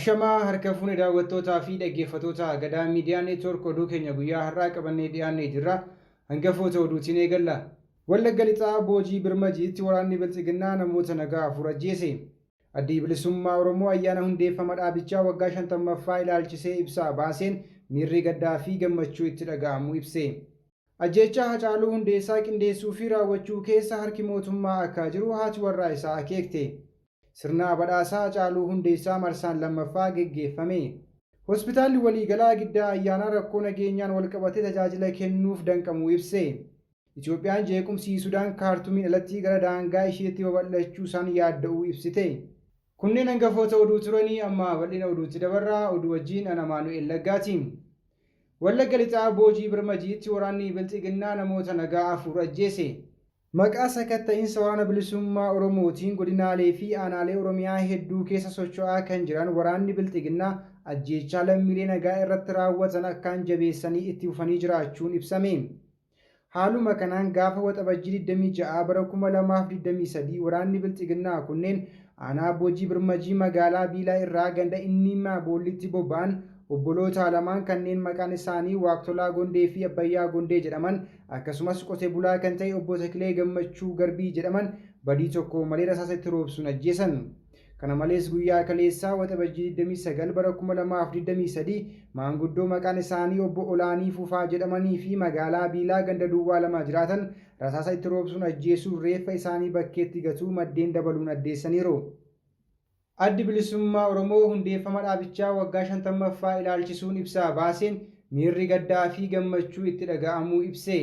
Ashamaa harka fuune daawwattootaa fi dhaggeeffattoota Gadaa Miidiyaa Neetwoork oduu keenya guyyaa har'aa qabannee dhiyaannee jirra. Hangafoota oduutiin eegalla. Wallagga Lixaa Boojii Birmajiitti waraanni Bilxiginnaa namoota nagaa afur ajjeese. Addi Bilisummaa Oromoo ayyaana hundeeffama dhaabichaa waggaa 50ffaa ilaalchisee ibsaa baaseen miirri gaddaa fi gammachuu itti dhaga'amu ibse. Ajjeechaa Hacaaluu Hundeessaa qindeessuu fi raawwachuu keessa harki mootummaa akka jiru haati warraa isaa akeekte. Sirna badhaasaa Hacaaluu Hundeessaa marsaan lammaffaa geggeeffame. Hospitaalli waliigalaa Giddaa ayyaana rakkoo nageenyaan walqabatee tajaajila kennuuf danqamuu ibse. Itoophiyaan jeequmsi Sudaan kaartumiin alatti gara daangaa isheetti babal'achuu isaan yaadda'uu ibsite. Kunneen hangafoota oduu turanii amma bal'ina oduutti dabarraa oduu wajjin ana Maanu'eel Laggaatiin. Wallagga Lixaa Boojii Birmajiitti waraanni Bilxiginnaa namoota nagaa afur ajjeese. Maqaa sakatta'iinsa waraana bilisummaa Oromootiin godinaalee fi aanaalee Oromiyaa hedduu keessa socho'aa kan jiran waraanni Bilxiginnaa ajjeechaa lammiilee nagaa irratti raawwatan akkaan jabeessanii itti fufanii jiraachuun ibsame. Haaluma kanaan gaafa waxabajjii 26 bara 2023 waraanni Bilxiginnaa kunneen aanaa Boojii Birmajii magaalaa Biilaa irraa ganda Innimmaa Boollitti bobba'an obboloota lamaan kanneen maqaan isaanii Waaqtolaa Gondee fi Abbayyaa Gondee jedhaman akkasumas qotee bulaa kan ta'e obbo Takilee Gammachuu Garbii jedhaman badii tokko malee rasaasatti roobsuun ajjeesan. Kana malees guyyaa kaleessaa waxabajjii 29 bara 2023 maanguddoo maqaan isaanii obbo Olaanii Fufaa jedhamanii fi magaalaa Biilaa ganda Duwwaa lama jiraatan rasaasa itti roobsuun ajjeesuu reeffa isaanii bakkeetti gatuu maddeen dabaluun addeessaniiru. Addi Bilisummaa Oromoo hundeeffama dhaabichaa waggaa 50ffaa ilaalchisuun ibsaa baaseen miirri gaddaa fi gammachuu itti dhaga'amuu ibse.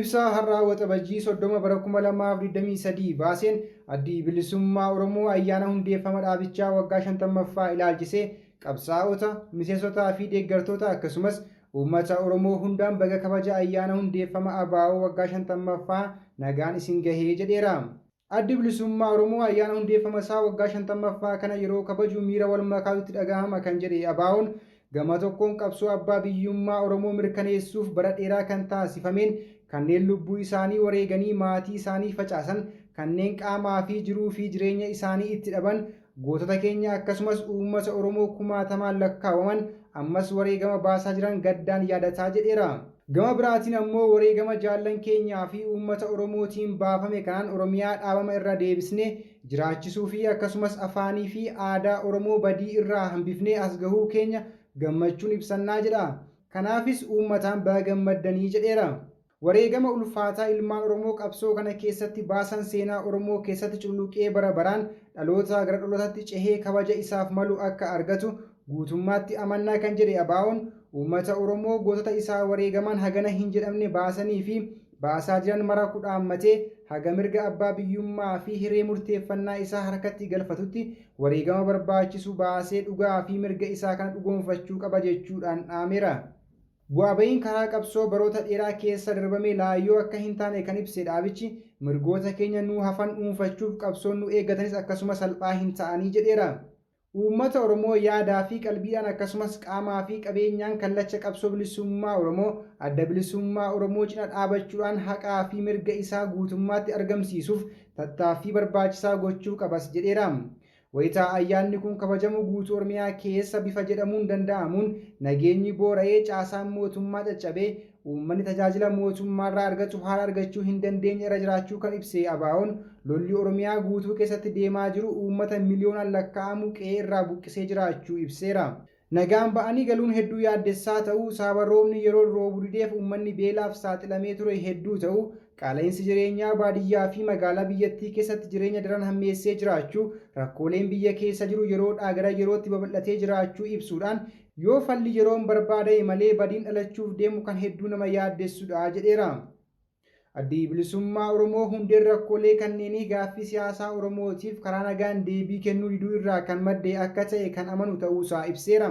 Ibsaa har'aa waxabajjii 30 bara 2023 baaseen Addi Bilisummaa Oromoo ayyaana hundeeffama dhaabichaa waggaa 50ffaa ilaalchisee qabsaa'ota, miseensotaa fi deeggartoota akkasumas uummata Oromoo hundaan baga kabaja ayyaana hundeeffama ABO waggaa 50ffaa nagaan isin gahee jedheera. Addi Bilisummaa Oromoo ayyaana hundeeffama isaa waggaa 50ffaa kana yeroo kabaju miira wal makaatti dhagahama kan jedhe ABO'n gama tokkoon qabsoo abbaa biyyummaa Oromoo mirkaneessuuf bara dheeraa kan taasifameen kanneen lubbuu isaanii wareeganii maatii isaanii facaasan kanneen qaamaa fi jiruu fi jireenya isaanii itti dhaban gootota keenya akkasumas uummata Oromoo kumaatamaan lakkaawaman ammas wareegama baasaa jiran gaddaan yaadataa jedheera. Gama biraatiin ammoo wareegama jaallan keenyaa fi uummata Oromootiin baafame kanaan Oromiyaa dhaabama irra deebisnee jiraachisuu fi akkasumas afaanii fi aadaa Oromoo badii irraa hambifnee as gahuu keenya gammachuun ibsannaa jedha. Kanaafis uummataan baga gammaddanii jedheera. Wareegama ulfaataa ilmaan Oromoo qabsoo kana keessatti baasan seenaa Oromoo keessatti culluqee bara baraan dhaloota gara dhalootaatti cehee kabaja isaaf malu akka argatu guutummaatti amannaa kan jedhe ABO'n uummata Oromoo gootota isaa wareegaman hagana hin jedhamne baasanii fi baasaa jiran mara kudhaammatee haga mirga abbaa biyyummaa fi hiree murteeffannaa isaa harkatti galfatutti wareegama barbaachisu baasee dhugaa fi mirga isaa kana dhugoonfachuu qaba jechuudhaan dhaameera. Bu'aa ba'iin karaa qabsoo baroota dheeraa keessa darbame laayyoo akka hin taane kan ibse dhaabichi mirgoota keenya nuu hafan dhuunfachuuf qabsoon nu eeggatanis akkasuma salphaa hin ta'anii jedheera. Uummata Oromoo yaadaa fi qalbiidhaan akkasumas qaamaa fi qabeenyaan kallacha qabsoo bilisummaa Oromoo adda bilisummaa Oromoo cina dhaabachuudhaan haqaa fi mirga isaa guutummaatti argamsiisuuf tattaaffii barbaachisaa gochuu qabas jedheera. Wayitaa ayyaanni kun kabajamu guutuu Oromiyaa keessa bifa jedhamuun danda'amuun nageenyi boora'ee caasaan mootummaa caccabee uummanni tajaajila mootummaarraa argatu haala argachuu hin dandeenye irra jiraachuu kan ibse ABO'n lolli Oromiyaa guutuu keessatti deemaa jiru uummata miliyoonaan lakkaa'amu qe'ee irraa buqqisee jiraachuu ibseera. Nagaan ba'anii galuun hedduu yaaddessaa ta'uu sababa roobni yeroo roobu dideef uummanni beelaaf saaxilamee ture hedduu ta'uu qaala'insi jireenyaa baadiyyaa fi magaalaa biyyattii keessatti jireenya daran hammeessee jiraachuu rakkooleen biyya keessa jiru yeroodhaa gara yerootti babal'atee jiraachuu ibsuudhaan yoo falli yeroon barbaadame malee badiin dhalachuuf deemu kan hedduu nama yaaddessudha jedheera. Addi Bilisummaa Oromoo hundeen rakkoolee kanneenii gaaffii siyaasaa Oromootiif karaa nagaan deebii kennuu diduu irraa kan madde akka ta'e kan amanu ta'uusaa ibseera.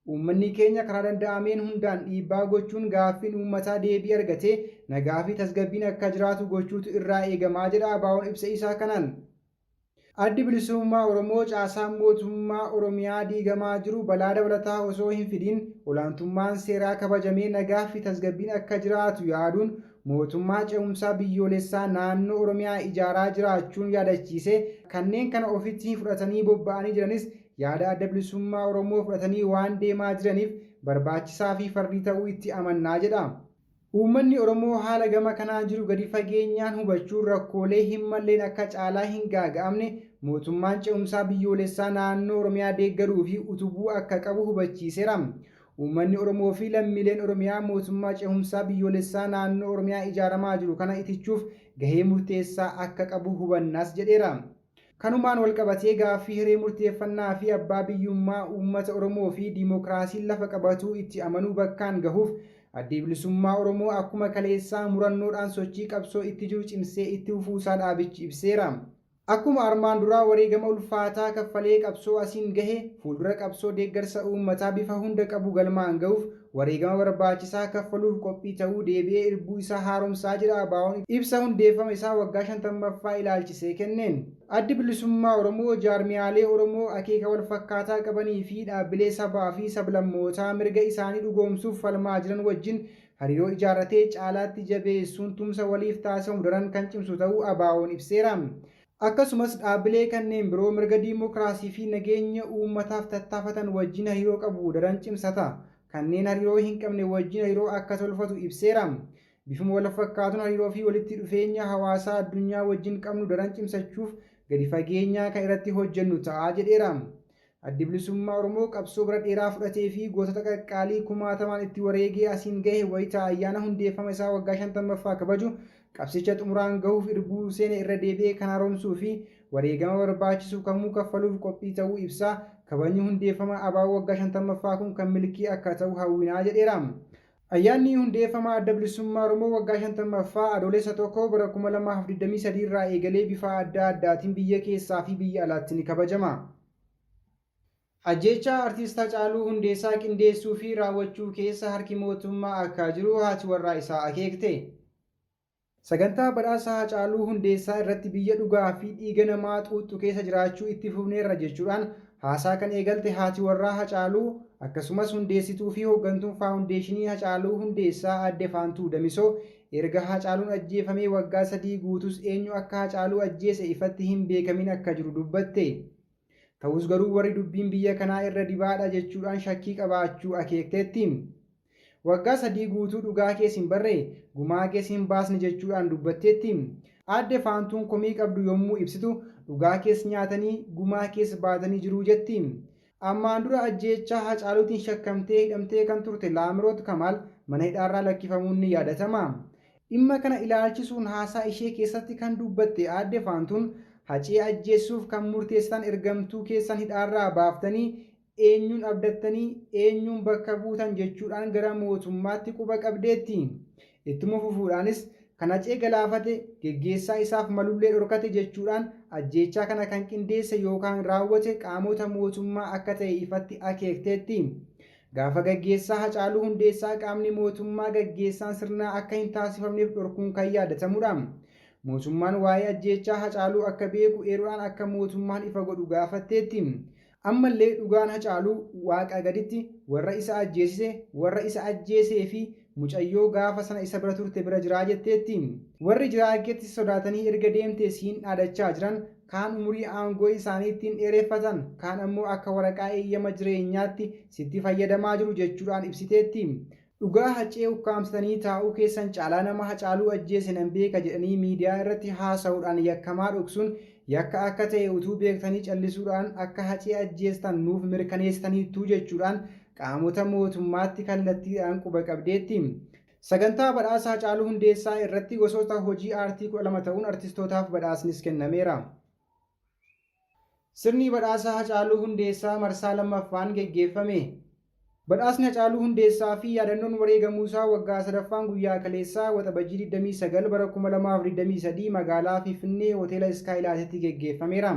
Uummanni keenya karaa danda'ameen hundaan dhiibbaa gochuun gaaffiin uummataa deebii argatee nagaa fi tasgabbiin akka jiraatu gochuutu irraa eegamaa jedha ABO'n ibsa isaa kanaan. Addi Bilisummaa Oromoo caasaan mootummaa Oromiyaa diigamaa jiru balaa dabalataa osoo hin fidin olaantummaan seeraa kabajamee nagaa fi tasgabbiin akka jiraatu yaaduun mootummaa ce'umsaa biyyoolessaa naannoo Oromiyaa ijaaraa jiraachuun yaadachiise kanneen kana ofitti fudhatanii bobba'anii jiranis yaada adda bilisummaa Oromoo fudhatanii waan deemaa jiraniif barbaachisaa fi fardii ta'uu itti amannaa jedha. Uummanni Oromoo haala gama kanaan jiru gadi fageenyaan hubachuun rakkoolee hin malleen akka caalaa hin gaaga'amne mootummaan ce'umsaa biyyoolessaa naannoo Oromiyaa deeggaruu fi utubuu akka qabu hubachiiseera. Uummanni Oromoo fi lammiileen Oromiyaa mootummaa ce'umsaa biyyoolessaa naannoo Oromiyaa ijaaramaa jiru kana itichuuf gahee murteessaa akka qabu hubannaas jedheera. Kanumaan walqabatee gaaffii hiree murteeffannaa fi abbaa biyyummaa uummata Oromoo fi diimokiraasiin lafa qabatuu itti amanuu bakkaan gahuuf addi bilisummaa Oromoo akkuma kaleessaa murannoodhaan sochii qabsoo itti jiru cimsee itti fufuusaa dhaabichi ibseera. Akkuma armaan duraa wareegama ulfaataa kaffalee qabsoo asiin gahe fuuldura qabsoo deeggarsa uummataa bifa hunda qabu galmaan gahuuf wareegama barbaachisaa kaffaluuf qophii ta'uu deebi'ee irbuu isaa haaromsaa jira. ABO'n ibsa hundeeffama isaa waggaa 50ffaa ilaalchisee kenneen. Addi bilisummaa Oromoo jaarmiyaalee Oromoo akeeka wal fakkaataa qabanii fi dhaabbilee sabaa fi sablammootaa mirga isaanii dhugoomsuuf falmaa jiran wajjin hariiroo ijaarratee caalaatti jabeessuun tumsa waliif taasifamu daran kan cimsu ta'uu ABO'n ibseera. Akkasumas dhaabbilee kanneen biroo mirga diimokiraasii fi nageenya uummataaf tattaafatan wajjin hariiroo qabu daran cimsata. Kanneen hariiroo hin qabne wajjin hariiroo akka tolfatu ibseera. Bifuma wal fakkaatuun hariiroo fi walitti dhufeenya hawaasaa addunyaa wajjin qabnu daran cimsachuuf gadi fageenyaa kan irratti hojjennu ta'a jedheera. Addi bilisummaa Oromoo qabsoo bara dheeraa fudhatee fi gootota qaqqaalii kumaatamaan itti wareegee asiin gahe wayita ayyaana hundeeffama isaa waggaa 50ffaa kabaju qabsicha xumuraan gahuuf irbuu seene irra deebi'ee kan haaromsuu fi wareegama barbaachisu kamuu kaffaluuf qophii ta'uu ibsaa. Kabajni hundeeffama ABO waggaa 50ffaa kun kan milkii akka ta'u hawwinaa jedheera. Ayyaanni hundeeffama adda bilisummaa Oromoo waggaa 50ffaa adoolessa 1 bara 2023 irraa eegalee bifa adda addaatiin biyya keessaa fi biyya alaatti ni kabajama. Ajjeechaa artiist Hacaaluu Hundeessaa qindeessuu fi raawwachuu keessa harki mootummaa akka jiru haati warraa isaa akeekte. Sagantaa badhaasa Hacaaluu Hundeessaa irratti biyya dhugaa fi dhiiga namaa xuuxxu keessa jiraachuu itti fufneerra jechuudhaan haasaa kan eegalte haati warraa Hacaaluu akkasumas hundeessituu fi hooggantuun faawundeeshinii Hacaaluu Hundeessaa Aadde Faantuu Damisoo erga Hacaaluun ajjeefamee waggaa 3 guutus eenyu akka Hacaaluu ajjeese ifatti hin beekamin akka jiru dubbatte. Ta'us garuu warri dubbiin biyya kanaa irra dibaadha jechuudhaan shakkii qabaachuu akeekteetti. Waggaa 3 guutuu dhugaa keessa hin barre gumaa keessa hin baasne jechuudhaan dubbatteetti. Aadde Faantuun komii qabdu yommuu ibsitu dhugaa keessa nyaatanii gumaa keessa baatanii jiru jetti. Ammaan dura ajjeechaa Hacaaluutiin shakkamtee hidhamtee kan turte Laamiroot Kamaal mana hidhaarraa lakkifamuun ni yaadatama. Dhimma kana ilaalchisuun haasaa ishee keessatti kan dubbatte Aadde Faantuun Hacee ajjeessuuf kan murteessitan ergamtuu keessan hidhaarraa baaftanii eenyuun abdattanii eenyuun bakka buutan jechuudhaan gara mootummaatti quba qabdeetti. Ittuma fufuudhaanis kan Hacee galaafate geggeessaa isaaf malullee dhorkate jechuudhaan ajjeechaa kana kan qindeesse yookaan raawwate qaamota mootummaa akka ta'e ifatti akeekteetti. Gaafa gaggeessaa Hacaaluu Hundeessaa qaamni mootummaa gaggeessaan sirnaa akka hin taasifamneef dhorkuun kan yaadatamudha. Mootummaan waa'ee ajjeechaa Hacaaluu akka beeku eeruudhaan akka mootummaan ifa godhu gaafatteetti. Ammallee dhugaan Hacaaluu waaqa gaditti warra isa ajjeesise, warra isa ajjeesee fi mucayyoo gaafa sana isa bira turte bira jiraa jetteetti. Warri jiraagetti sodaatanii erga deemtee siin dhaadachaa jiran kaan umurii aangoo isaanii ittiin dheereffatan, kaan ammoo akka waraqaa eeyyama jireenyaatti sitti fayyadamaa jiru jechuudhaan ibsiteetti. Dhugaa Hacee ukkaamsitanii taa'uu keessan caalaa nama Hacaaluu ajjeese nan beeka jedhanii miidiyaa irratti haasa'uudhaan yakkamaa dhoksuun yakka akka ta'e utuu beektanii callisuudhaan akka Hacee ajjeestan nuuf mirkaneessitaniittuu jechuudhaan qaamota mootummaatti kallattiidhaan quba qabdeetti. Sagantaa badhaasa Hacaaluu Hundeessaa irratti gosoota hojii aartii 12 ta'uun artistootaaf badhaasnis kennameera. Sirni badhaasa Hacaaluu Hundeessaa marsaa 2ffaan geggeeffame. Badhaasni Hacaaluu Hundeessaa fi yaadannoon wareegamuusaa waggaa 3ffaan guyyaa kaleessaa waxabajjii 29 bara 2023 magaalaa Finfinnee hoteela Iskaayilaatitti geggeeffameera.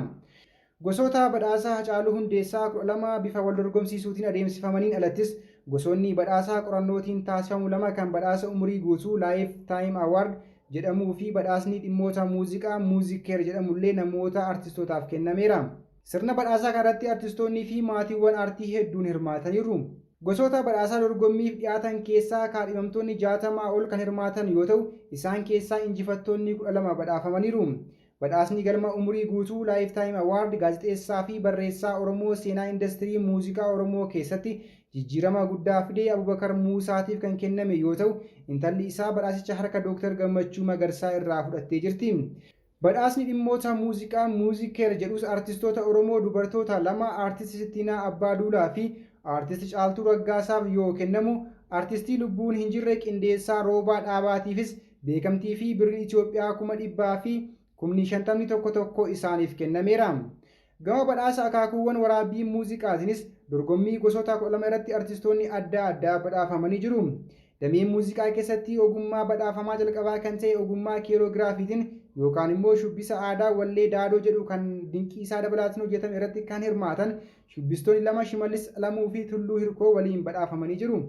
Gosoota badhaasaa Hacaaluu Hundeessaa 12 bifa wal dorgomsiisuutiin adeemsifamaniin alattis gosoonni badhaasaa qorannootiin taasifamu 2 kan badhaasa umurii guutuu Lifetime Award jedhamuu fi badhaasni dhimmoota muuziqaa Muuziikeer jedhamullee namoota artistootaaf kennameera. Sirna badhaasaa kanarratti artistoonnii fi maatiiwwan aartii hedduun hirmaataniiru. Gosoota badhaasaa dorgommiif dhiyaatan keessaa kaadhimamtoonni 60 ol kan hirmaatan yoo ta'u isaan keessaa injifattoonni 12 badhaafamaniiru. Badhaasni galma umurii guutuu Lifetime Award gaazexeessaa fi barreessaa Oromoo seenaa industirii muuziqaa Oromoo keessatti jijjiirama guddaa fidee Abubakar Muusaatiif kan kenname yoo ta'u, intalli isaa badhaasicha harka Dr. Gammachuu Magarsaa irraa fudhattee jirti. Badhaasni dhimmoota muuziqaa Muuziikeer jedhus artistoota Oromoo dubartoota lama artisti Sittiinaa Abbaaduulaa fi artisti Caaltuu Raggaasaaf yoo kennamu, artistii lubbuun hin jirre Qindeessaa Roobaa Dhaabaatiifis beekamtii fi birrii Itoophiyaa 100,000 fi 50,000 tokko tokko isaaniif kennameera. Gama badhaasa akaakuuwwan waraabbii muuziqaatiinis dorgommii gosoota 12 irratti artistoonni adda addaa badhaafamanii jiru. Dameen muuziqaa keessatti ogummaa badhaafamaa jalqabaa kan ta'e ogummaa kiirogiraafiitiin yookaan immoo shubbisa aadaa wallee daadoo jedhu kan dinqiisaa dabalaatiin hojjetame irratti kan hirmaatan shubbistoonni lama Shimallis Alamuu fi Tulluu Hirkoo waliin badhaafamanii jiru.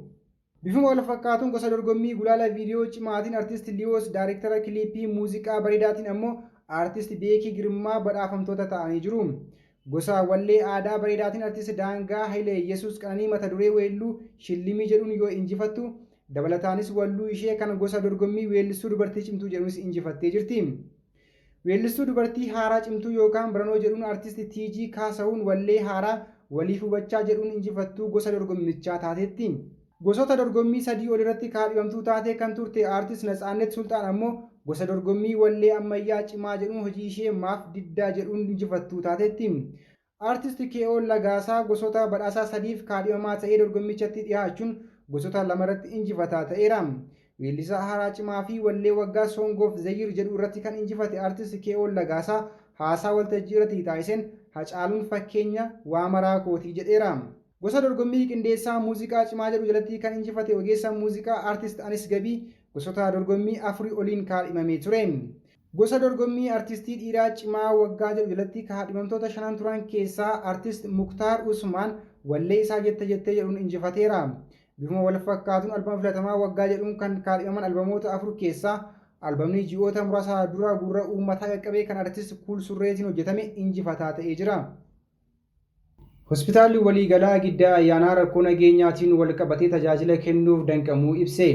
Bifuma wal fakkaatuun gosa dorgommii gulaala viidiyoo cimaatiin artist Liyoos daayirektara kiliipii muuziqaa bareedaatiin ammoo artist Beekii Girmaa badhaafamtoota ta'anii jiru. Gosa wallee aadaa bareedaatiin artist Daangaa Hayilee Yesuus Qananii mata duree weelluu Shillimii jedhuun yoo injifattu, dabalataanis walluu ishee kan gosa dorgommii weellistuu dubartii cimtuu jedhuunis injifattee jirti. Weellistuu dubartii haaraa cimtuu yookaan Biranoo jedhuun artist TG Kaasa'uun wallee haaraa waliif hubachaa jedhuun injifattuu gosa dorgommichaa taateetti. Gosoota dorgommii 3 ol irratti kaadhimamtuu taatee kan turte artist Natsaannet Sultaan ammoo gosa dorgommii wallee ammayyaa cimaa jedhuun hojii ishee maaf diddaa jedhuun injifattuu taateetti. Artist Kee'oon Lagaasaa gosoota badhaasaa 3f kaadhimamaa ta'ee dorgommichatti dhiyaachuun gosoota 2 irratti injifataa ta'eera. Weellisaa haaraa cimaa fi wallee waggaa Song of the Year jedhu irratti kan injifate artist Kee'oon Lagaasaa haasaa waltajjii irratti taasiseen Hacaaluun fakkeenya waa maraa kootii jedheera. Gosa dorgommii qindeessaa muuziqaa cimaa jedhu jalatti kan injifate ogeessa muuziqaa artist Anis Gabii gosoota dorgommii 4 oliin kaadhimamee ture. Gosa dorgommii artistii dhiiraa cimaa waggaa jedhu jalatti kaadhimamtoota 5 turan keessaa artist Muktaar Usmaan wallee isaa jette jedhuun injifateera. Bifuma wal fakkaatuun albama filatamaa waggaa jedhuun kan kaadhimaman albamoota 4 keessaa albamni ji'oota muraasa dura gurra uummataa qaqqabee kan artist Kuul Surreetiin hojjetame injifataa ta'ee jira. Hospitaalli waliigalaa Giddaa Ayyaanaa rakkoo nageenyaatiin wal qabatee tajaajila kennuuf danqamuu ibse.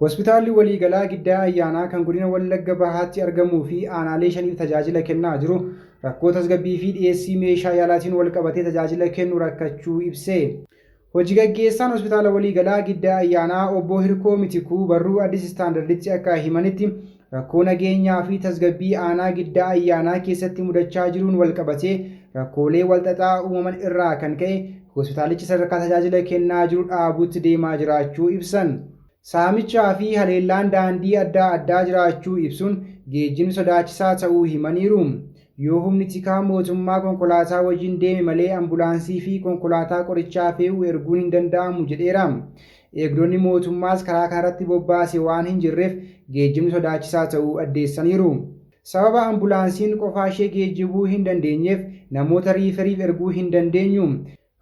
Hospitaalli waliigalaa Giddaa Ayyaanaa kan godina Wallagga Bahaatti argamuu fi aanaalee 5 tajaajila kennaa jiru rakkoo tasgabbii fi dhiyeessii meeshaa yaalaatiin wal qabatee tajaajila kennu rakkachuu ibse. Hojii gaggeessaan hospitaala waliigalaa Giddaa Ayyaanaa obbo Hirkoo Mitikuu barruu Addis Istaandarditti akka himanitti rakkoo nageenyaa fi tasgabbii aanaa Giddaa Ayyaanaa keessatti mudachaa jiruun wal qabatee rakkoolee walxaxaa uumaman irraa kan ka'e hospitaalichi sadarkaa tajaajila kennaa jiru dhaabuutti deemaa jiraachuu ibsan. Saamichaa fi haleellaan daandii adda addaa jiraachuu ibsuun geejjibni sodaachisaa ta'uu himaniiru. Yoo humni tikaa mootummaa konkolaataa wajjin deeme malee ambulaansii fi konkolaataa qorichaa fe'uu erguun hin danda'amu jedheera. Eegdonni mootummaas karaa kanarratti bobbaase waan hin jirreef geejjibni sodaachisaa ta'uu addeessaniiru. Sababa ambulaansiin qofaa ishee geejjibuu hin dandeenyeef namoota riiferiif erguu hin dandeenyu.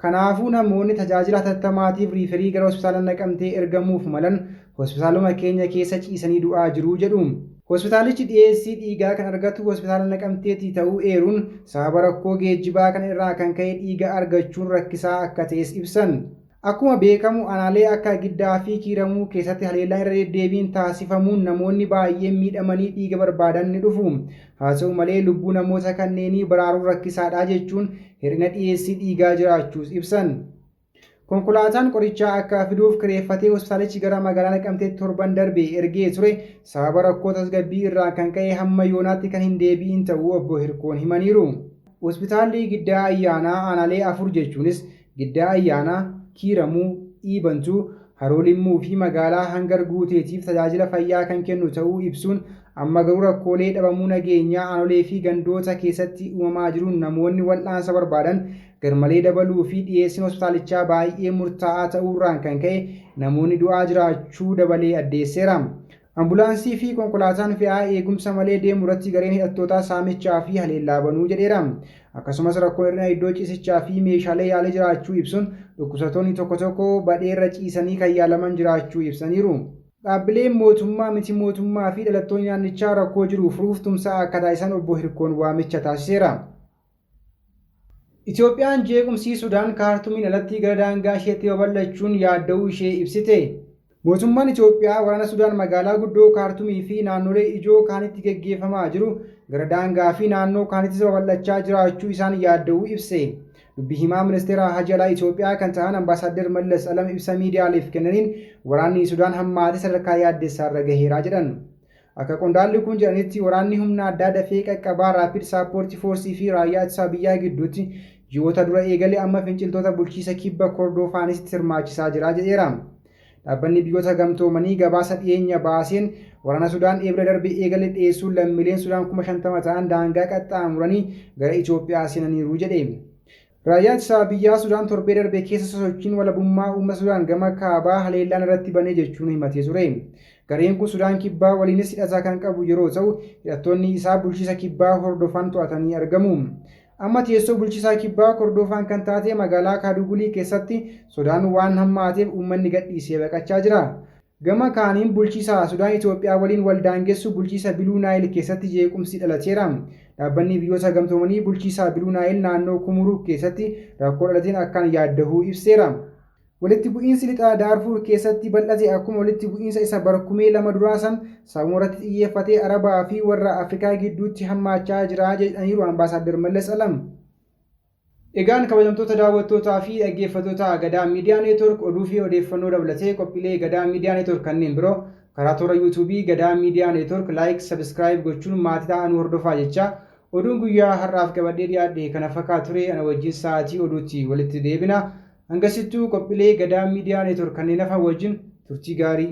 Kanaafuu namoonni tajaajila hatattamaatiif riiferii gara hospitaala Naqamtee ergamuuf malan hospitaaluma keenya keessa ciisanii du'aa jiru jedhu. Hospitaalichi dhiyeessii dhiigaa kan argatu hospitaala Naqamteetii ta'uu eeruun sababa rakkoo geejjibaa kana irraa kan ka'e dhiiga argachuun rakkisaa akka ta'es ibsan. Akkuma beekamu aanaalee akka Giddaa fi Kiiramuu keessatti haleellaan irra deddeebiin taasifamuun namoonni baay'een miidhamanii dhiiga barbaadan ni dhufu. Haa ta'u malee lubbuu namoota kanneenii baraaruun rakkisaadha jechuun hir'ina dhiyeessii dhiigaa jiraachuus ibsan. Konkolaataan qorichaa akka fiduuf kireeffatee hospitaalichi gara magaalaa Naqamteetti torban darbe ergee ture sababa rakkoo tasgabbii irraa kan ka'e hamma yoonaatti kan hin deebi'in ta'uu obbo Hirkoon himaniiru. Hospitaalli Giddaa Ayyaanaa aanaalee 4 jechuunis Giddaa Ayyaanaa, Kiiramuu, Dhiibantuu, Haroo Limmuu fi magaalaa Hangar Guuteetiif tajaajila fayyaa kan kennu ta'uu ibsuun amma garuu rakkoolee dhabamuu nageenyaa aanolee fi gandoota keessatti uumamaa jiruun namoonni wal'aansa barbaadan garmalee dabaluu fi dhiyeessiin hospitaalichaa baay'ee murtaa'aa ta'uurraan kan ka'e namoonni du'aa jiraachuu dabalee addeesseera. Ambulaansii fi konkolaataan fe'aa eegumsa malee deemu irratti gareen hidhattootaa saamichaa fi haleellaa banuu jedheera. Akkasumas rakkoo hir'ina iddoo ciisichaa fi meeshaalee yaalii jiraachuu ibsuun dhukkubsattoonni tokko tokko badheerra ciisanii kan yaalaman jiraachuu ibsaniiru. Dhaabbileen mootummaa miti mootummaa fi dhalattoonni naannichaa rakkoo jiru furuuf tumsa akka taasisan obbo Hirkoon waamicha taasiseera. Itoophiyaan jeequmsii Sudaan kaartumiin alatti gara daangaa isheetti babal'achuun yaadda'uu ishee ibsite. Mootummaan Itoophiyaa waraana Sudaan magaalaa guddoo Kaartumii fi naannolee ijoo kaanitti geggeeffamaa jiru gara daangaa fi naannoo kaanitti babal'achaa jiraachuu isaan yaadda'uu ibse. Dubbii himaa ministeera Hajji Alaa Itoophiyaa kan ta'an Ambaasaadder Mallas Alam ibsa miidiyaaleef kennaniin waraanni Sudaan hammaate sadarkaa yaaddessaarra gaheeraa jedhan. Akka qondaalli kun jedhanitti waraanni humna addaa dafee qaqqabaa Raapid Saappoortii Foorsii fi raayyaa ittisa biyyaa gidduutti ji'oota dura eegalee amma finciltoota bulchiisa kibba Kordofaanis hirmaachisaa jira jedheera. Dhaabbanni biyyoota gamtoomanii gabaasa dhiyeenya baaseen waraana Sudaan eebila darbe eegale dhiyeessuun lammiileen Sudaan 50,000 ta'an daangaa qaxxaamuranii gara Itoophiyaa seenaniiru jedhe. Raayyaan ittisa biyyaa Sudaan torbee darbe keessa sosochiin walabummaa uummata Sudaan gama kaabaa haleellaan irratti banee jechuun himatee ture. Gareen kun Sudaan kibbaa waliinis hidhata kan qabu yeroo ta'u hidhattoonni isaa bulchiisa kibbaa hordofan to'atanii argamu. Amma teessoo bulchiisaa kibbaa hordofan kan taate magaalaa Kaadugulii keessatti Sudaan waan hammaateef uummanni gadhiisee baqachaa jira. Gama kaaniin bulchiisa Sudaan Itoophiyaa waliin waldaangessu bulchiisa Biluu Naayil keessatti jeequmsi dhalateera. Dhaabbanni biyyoota gamtoomanii bulchiisa Biluu Naayil naannoo Kumuruu keessatti rakkoo dhalateen akkaan yaaddahuu ibseera. Walitti bu'iinsi lixaa Daarfuur keessatti bal'ate akkuma walitti bu'iinsa isa barkumee lama duraa san sababa irratti xiyyeeffatee Arabaa fi warra Afrikaa gidduutti hammaachaa jira jedhaniiru Ambaasaadder Mallas Alam. Egaan kabajamtoota daawwattootaa fi dhaggeeffattoota Gadaa Miidiyaa Neetwork oduu fi odeeffannoo dabalatee qophiilee Gadaa Miidiyaa Neetwork kanneen biroo karaa toora YouTube Gadaa Miidiyaa Neetwork like subscribe gochuun maatii ta'an hordofaa jecha oduun guyyaa har'aaf qabadhee dhiyaadhe kana fakkaatu ture ana wajjin sa'aatii oduutti walitti deebina. Hangasittuu qophiilee Gadaa Miidiyaa Neetwork kanneen hafan wajjin turtii gaarii